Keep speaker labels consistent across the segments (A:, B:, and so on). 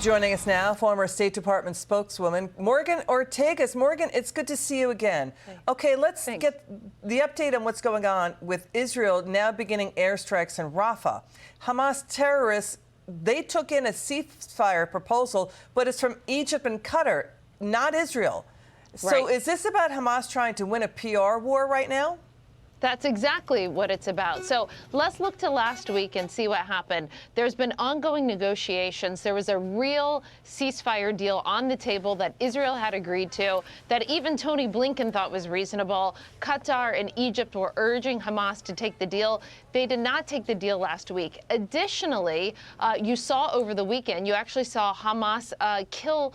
A: Joining us now, former State Department spokeswoman Morgan Ortagus. Morgan, it's good to see you again. Okay, let's get the update on what's going on with Israel now beginning airstrikes in Rafah. Hamas terrorists, they took in a ceasefire proposal, but it's from Egypt and Qatar, not Israel. So is this about Hamas trying to win a PR war right now?
B: That's exactly what it's about. So let's look to last week and see what happened. There's been ongoing negotiations. There was a real ceasefire deal on the table that Israel had agreed to, that even Tony Blinken thought was reasonable. Qatar and Egypt were urging Hamas to take the deal. They did not take the deal last week. Additionally, you saw over the weekend, you actually saw Hamas kill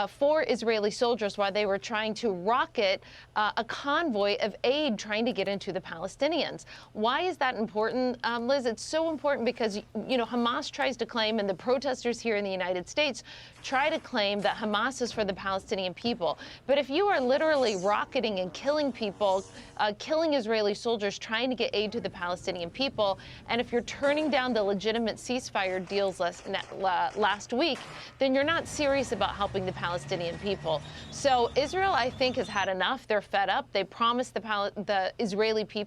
B: 4 Israeli soldiers while they were trying to rocket a convoy of aid trying to get into the Palestinians. Why is that important, Liz? It's so important because, you know, Hamas tries to claim, and the protesters here in the United States try to claim that Hamas is for the Palestinian people. But if you are literally rocketing and killing people, killing Israeli soldiers trying to get aid to the Palestinian people, and if you're turning down the legitimate ceasefire deals last week, then you're not serious about helping the Palestinian people. So Israel, I think, has had enough. They're fed up. They promised the Israeli people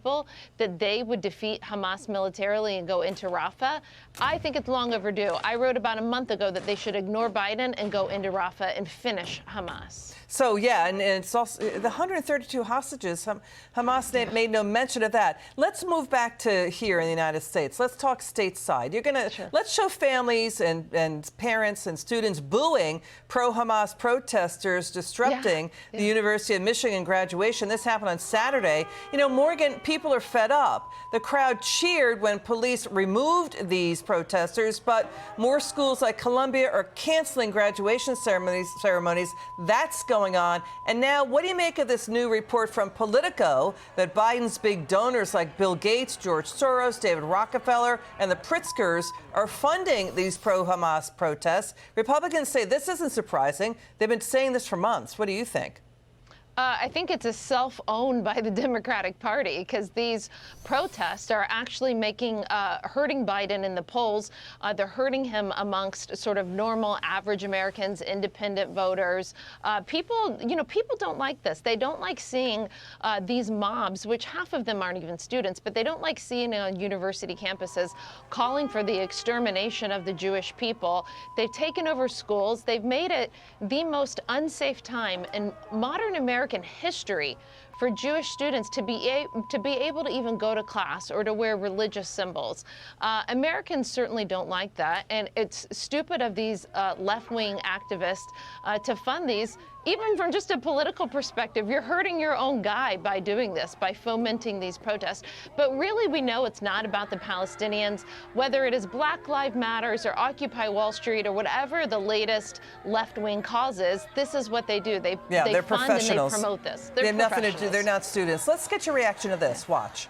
B: that they would defeat Hamas militarily and go into Rafah. I think it's long overdue. I wrote about a month ago that they should ignore Biden and go into Rafah and finish Hamas.
A: So, yeah, and it's also the 132 hostages. Hamas made no mention of that. Let's move back to here in the United States. Let's talk stateside. You're going to let's show families and parents and students booing pro-Hamas protesters disrupting the University of Michigan graduation. This happened on Saturday. You know, Morgan, people are fed up. The crowd cheered when police removed these protesters, but more schools like Columbia are canceling graduation ceremonies. That's going on. And now, what do you make of this new report from Politico that Biden's big donors like Bill Gates, George Soros, David Rockefeller, and the Pritzkers are funding these pro-Hamas protests? Republicans say this isn't surprising. They've been saying this for months. What do you think?
B: I think it's a self-owned by the Democratic Party, because these protests are actually hurting Biden in the polls. They're hurting him amongst sort of normal, average Americans, independent voters. People don't like this. They don't like seeing these mobs, which half of them aren't even students, but they don't like seeing on university campuses calling for the extermination of the Jewish people. They've taken over schools. They've made it the most unsafe time in modern American history for Jewish students to be able to even go to class or to wear religious symbols. Americans certainly don't like that, and it's stupid of these left-wing activists to fund these. Even from just a political perspective, you're hurting your own guy by doing this, by fomenting these protests. But really, we know it's not about the Palestinians. Whether it is Black Lives Matters or Occupy Wall Street or whatever the latest left-wing cause is, this is what they do. They
A: they're
B: fund
A: professionals.
B: And they promote this.
A: They have nothing to do. They're not students. Let's get your reaction to this. Watch.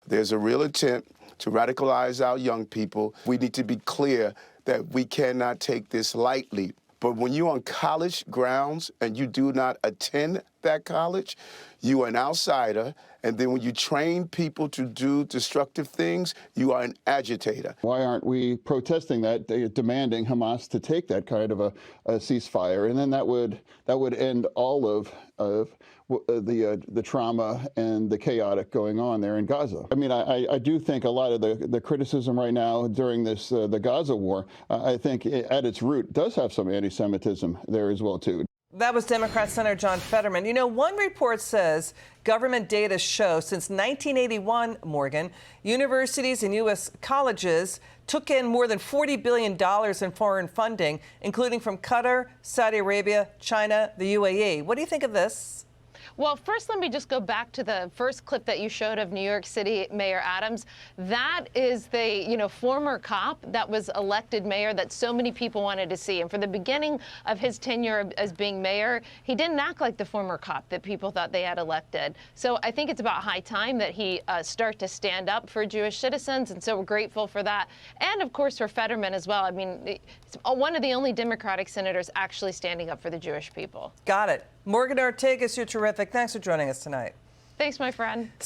C: There's a real attempt to radicalize our young people. We need to be clear that we cannot take this lightly. But when you're on college grounds and you do not attend that college, you are an outsider. And then when you train people to do destructive things, you are an agitator.
D: Why aren't we protesting that, demanding Hamas to take that kind of a ceasefire? And then that would end all of the trauma and the chaotic going on there in Gaza. I mean, I do think a lot of the criticism right now during this the Gaza war, I think at its root does have some anti-Semitism there as well, too.
A: That was Democrat Senator John Fetterman. You know, one report says government data show since 1981, Morgan, universities and U.S. colleges took in more than $40 billion in foreign funding, including from Qatar, Saudi Arabia, China, the UAE. What do you think of this?
B: Well, first, let me just go back to the first clip that you showed of New York City Mayor Adams. That is the, former cop that was elected mayor that so many people wanted to see. And for the beginning of his tenure as being mayor, he didn't act like the former cop that people thought they had elected. So I think it's about high time that he start to stand up for Jewish citizens. And so we're grateful for that. And, of course, for Fetterman as well. I mean, it's one of the only Democratic senators actually standing up for the Jewish people.
A: Got it. Morgan Ortagus, you're terrific. Thanks for joining us tonight.
B: Thanks, my friend.